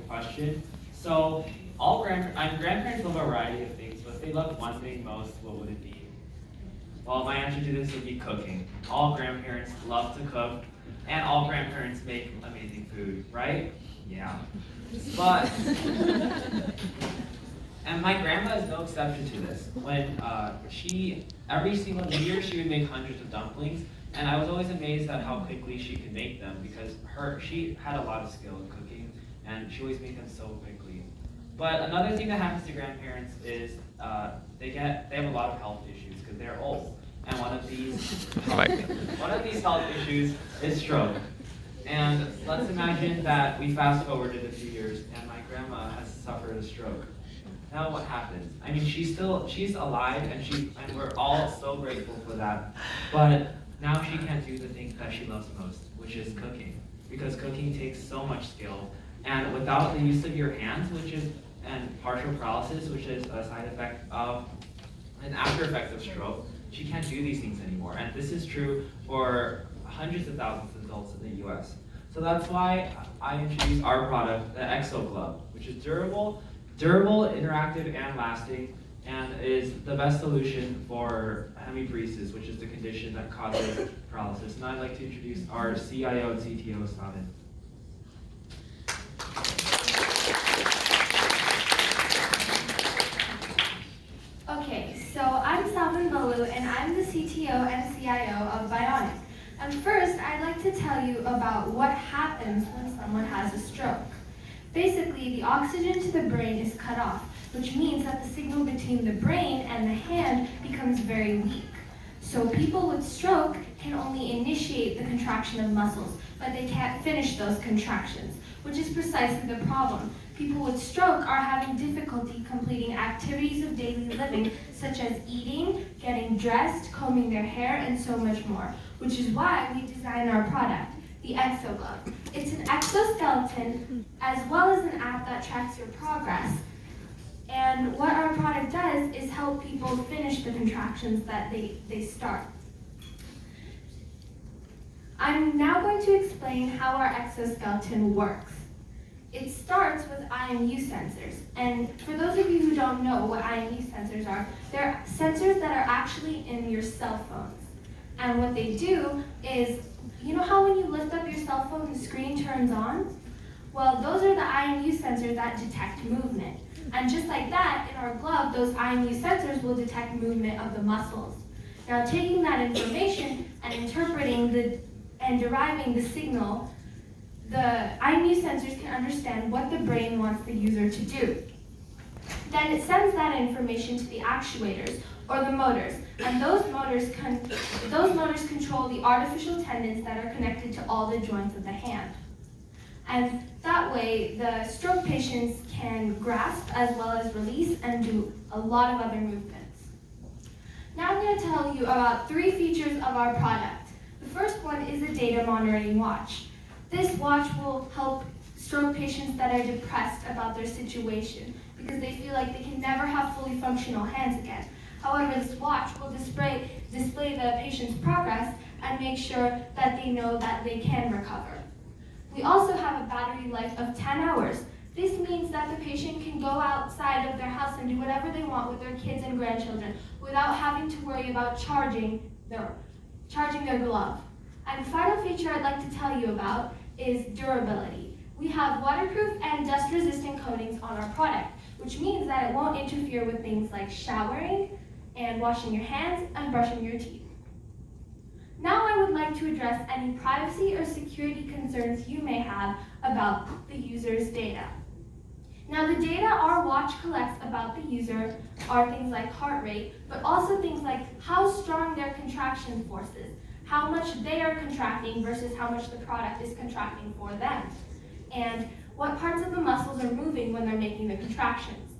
question. So all grandparents love a variety of things, but if they love one thing most, what would it be? Well, my answer to this would be cooking. All grandparents love to cook, and all grandparents make amazing food, right? Yeah. But, and my grandma is no exception to this. When every single New Year, she would make hundreds of dumplings, and I was always amazed at how quickly she could make them because she had a lot of skill in cooking, and she always made them so quickly. But another thing that happens to grandparents is they have a lot of health issues because they're old. And one of these health issues is stroke. And let's imagine that we fast forwarded a few years and my grandma has suffered a stroke. Now what happens? I mean, she's alive and we're all so grateful for that. But now she can't do the thing that she loves most, which is cooking. Because cooking takes so much skill. And without the use of your hands, and partial paralysis, which is a side effect of an after effect of stroke, she can't do these things anymore. And this is true for hundreds of thousands of adults in the US. So that's why I introduced our product, the Exo Glove, which is durable, interactive, and lasting, and is the best solution for hemiparesis, which is the condition that causes paralysis. And I'd like to introduce our CIO and CTO, Samin. Okay, so I'm Salman Balu, and I'm the CTO and CIO of Bionik. And first, I'd like to tell you about what happens when someone has a stroke. Basically, the oxygen to the brain is cut off, which means that the signal between the brain and the hand becomes very weak. So people with stroke can only initiate the contraction of muscles, but they can't finish those contractions, which is precisely the problem. People with stroke are having difficulty completing activities of daily living, such as eating, getting dressed, combing their hair, and so much more, which is why we designed our product, the Exo Glove. It's an exoskeleton as well as an app that tracks your progress. And what our product does is help people finish the contractions that they start. I'm now going to explain how our exoskeleton works. It starts with IMU sensors. And for those of you who don't know what IMU sensors are, they're sensors that are actually in your cell phones. And what they do is, you know how when you lift up your cell phone, the screen turns on? Well, those are the IMU sensors that detect movement. And just like that, in our glove, those IMU sensors will detect movement of the muscles. Now, taking that information and interpreting and deriving the signal, the IMU sensors can understand what the brain wants the user to do. Then it sends that information to the actuators, or the motors, and those motors control the artificial tendons that are connected to all the joints of the hand. And that way, the stroke patients can grasp as well as release and do a lot of other movements. Now I'm going to tell you about 3 features of our product. The first one is a data monitoring watch. This watch will help stroke patients that are depressed about their situation because they feel like they can never have fully functional hands again. However, this watch will display the patient's progress and make sure that they know that they can recover. We also have a battery life of 10 hours. This means that the patient can go outside of their house and do whatever they want with their kids and grandchildren without having to worry about charging their glove. And the final feature I'd like to tell you about is durability. We have waterproof and dust-resistant coatings on our product, which means that it won't interfere with things like showering and washing your hands and brushing your teeth. Now I would like to address any privacy or security concerns you may have about the user's data. Now the data our watch collects about the user are things like heart rate, but also things like how strong their contraction force is, how much they are contracting versus how much the product is contracting for them, and what parts of the muscles are moving when they're making the contractions.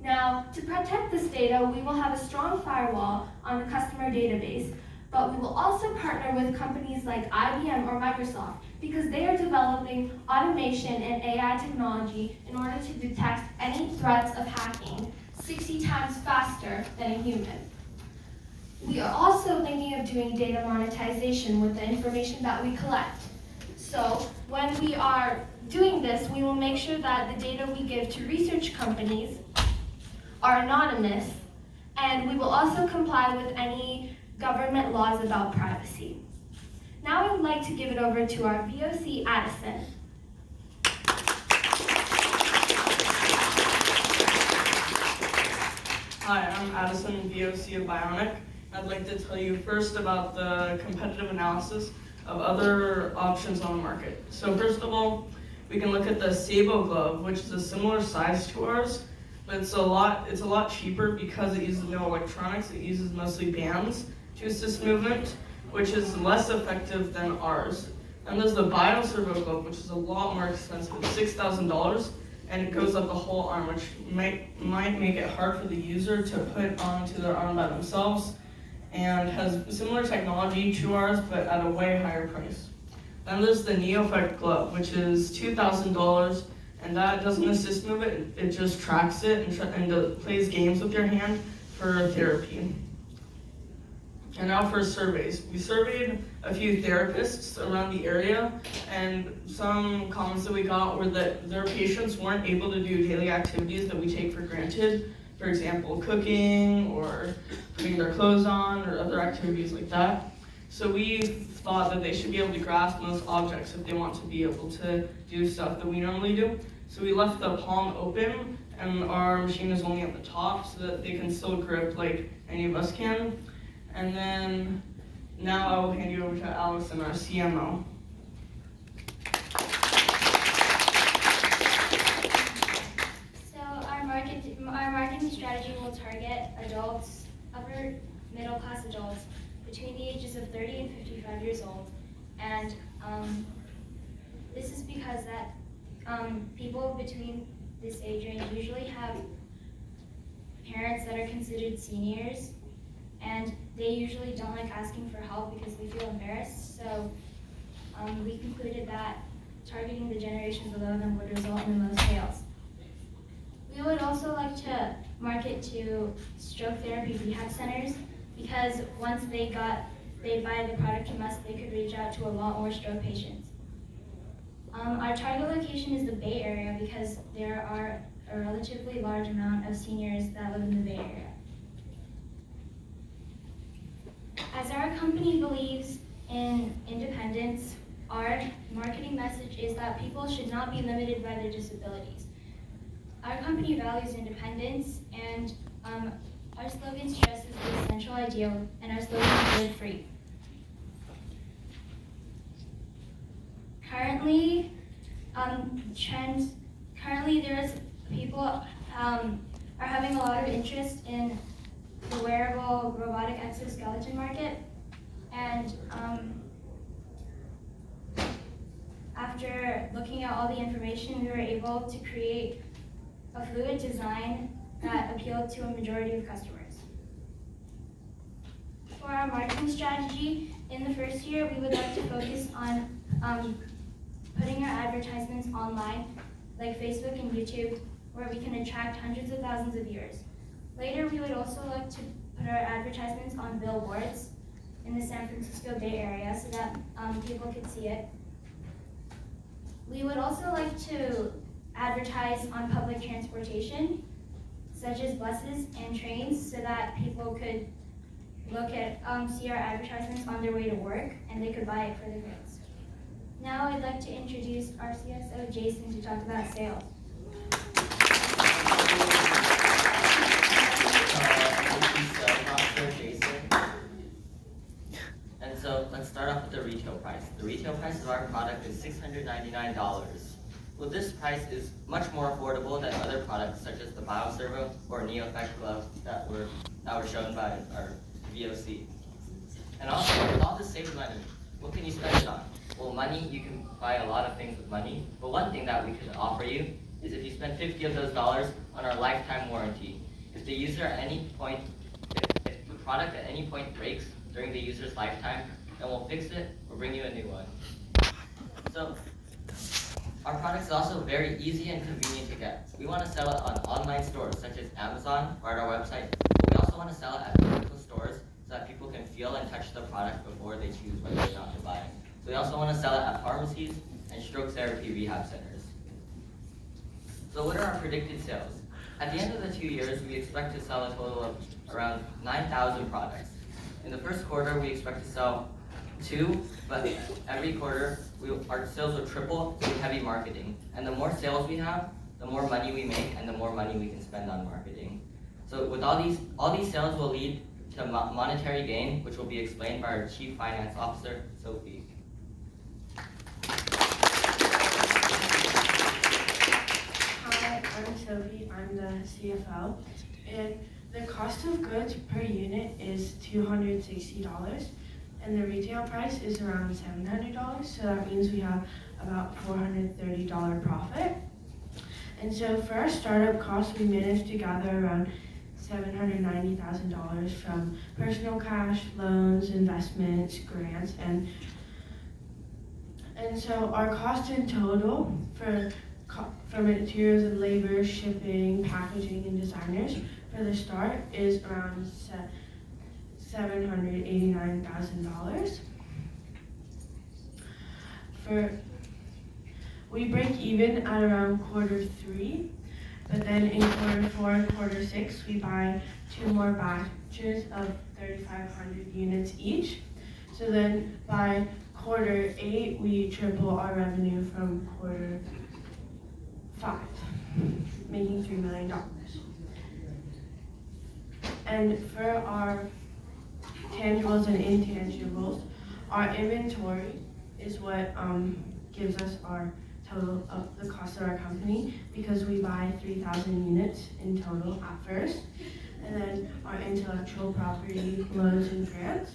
Now, to protect this data, we will have a strong firewall on the customer database, but we will also partner with companies like IBM or Microsoft because they are developing automation and AI technology in order to detect any threats of hacking 60 times faster than a human. We are also thinking of doing data monetization with the information that we collect. So when we are doing this, we will make sure that the data we give to research companies are anonymous, and we will also comply with any government laws about privacy. Now I would like to give it over to our VOC, Addison. Hi, I'm Addison, VOC of Bionik. I'd like to tell you first about the competitive analysis of other options on the market. So first of all, we can look at the Sabo glove, which is a similar size to ours, but it's a lot cheaper because it uses no electronics. It uses mostly bands to assist movement, which is less effective than ours. And there's the Bionik glove, which is a lot more expensive. It's $6,000, and it goes up the whole arm, which might make it hard for the user to put onto their arm by themselves, and has similar technology to ours, but at a way higher price. Then there's the NeoEffect glove, which is $2,000, and that doesn't assist movement. It just tracks it and plays games with your hand for therapy. And now for surveys. We surveyed a few therapists around the area, and some comments that we got were that their patients weren't able to do daily activities that we take for granted. For example, cooking or putting their clothes on or other activities like that. So we thought that they should be able to grasp those objects if they want to be able to do stuff that we normally do. So we left the palm open, and our machine is only at the top so that they can still grip like any of us can. And then now I will hand you over to Allison, our CMO. So our marketing strategy will target adults, upper middle class adults between the ages of 30 and 55 years old. And this is because that people between this age range usually have parents that are considered seniors, and they usually don't like asking for help because they feel embarrassed. So we concluded that targeting the generations below them would result in the most sales. We would also like to market to stroke therapy rehab centers, because once they buy the product from us, they could reach out to a lot more stroke patients. Our target location is the Bay Area because there are a relatively large amount of seniors that live in the Bay Area. As our company believes in independence, our marketing message is that people should not be limited by their disabilities. Our company values independence, and our slogan stresses the essential ideal, and our slogan is live free. Currently, there's people are having a lot of interest in the wearable robotic exoskeleton market, and after looking at all the information, we were able to create a fluid design that appealed to a majority of customers. For our marketing strategy, in the first year, we would like to focus on putting our advertisements online, like Facebook and YouTube, where we can attract hundreds of thousands of viewers. Later, we would also like to put our advertisements on billboards in the San Francisco Bay Area so that people could see it. We would also like to advertise on public transportation, such as buses and trains, so that people could see our advertisements on their way to work, and they could buy it for their goods. Now I'd like to introduce our CSO, Jason, to talk about sales. And so let's start off with the retail price. The retail price of our product is $699. Well, this price is much more affordable than other products such as the BioServo or NeoEffect glove that were shown by our VOC. And also, with all this saved money, what can you spend it on? Well, money, you can buy a lot of things with money, but one thing that we can offer you is if you spend 50 of those dollars on our lifetime warranty. If the user at any point, if the product at any point breaks during the user's lifetime, then we'll fix it or bring you a new one. So, our product is also very easy and convenient to get. We want to sell it on online stores such as Amazon or at our website, but we also want to sell it at physical stores so that people can feel and touch the product before they choose whether or not to buy it. So we also want to sell it at pharmacies and stroke therapy rehab centers. So what are our predicted sales? At the end of the 2 years, we expect to sell a total of around 9,000 products. In the first quarter, we expect to sell 2, but every quarter, our sales will triple with heavy marketing. And the more sales we have, the more money we make and the more money we can spend on marketing. So with all these sales will lead to monetary gain, which will be explained by our Chief Finance Officer, Sophie. Hi, I'm Sophie. I'm the CFO. And the cost of goods per unit is $260, and the retail price is around $700. So that means we have about $430 profit. And so for our startup costs, we managed to gather around $790,000 from personal cash, loans, investments, grants, and so our cost in total for materials and labor, shipping, packaging, and designers for the start is around $789,000. We break even at around Q3, but then in Q4 and Q6 we buy 2 more batches of 3,500 units each. So then by Q8 we triple our revenue from Q5, making $3 million. And for our tangibles and intangibles, our inventory is what gives us our total of the cost of our company, because we buy 3,000 units in total at first, and then our intellectual property, loans, and grants.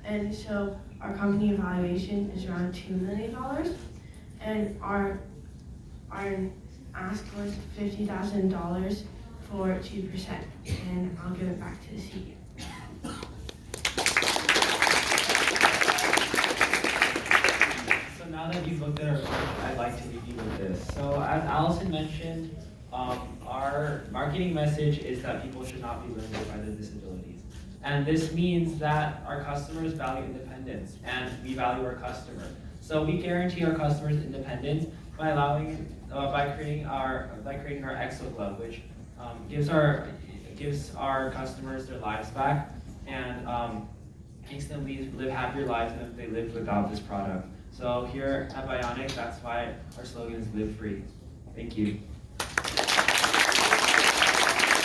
And so our company evaluation is around $2 million, and our ask was $50,000 for 2%, and I'll give it back to the CEO. Now that you've looked at our report, I'd like to leave you with this. So as Allison mentioned, our marketing message is that people should not be limited by their disabilities. And this means that our customers value independence, and we value our customer. So we guarantee our customers independence by creating our Exo Club, which gives our customers their lives back and makes them live happier lives than if they lived without this product. So here at Bionik, that's why our slogan is Live Free. Thank you.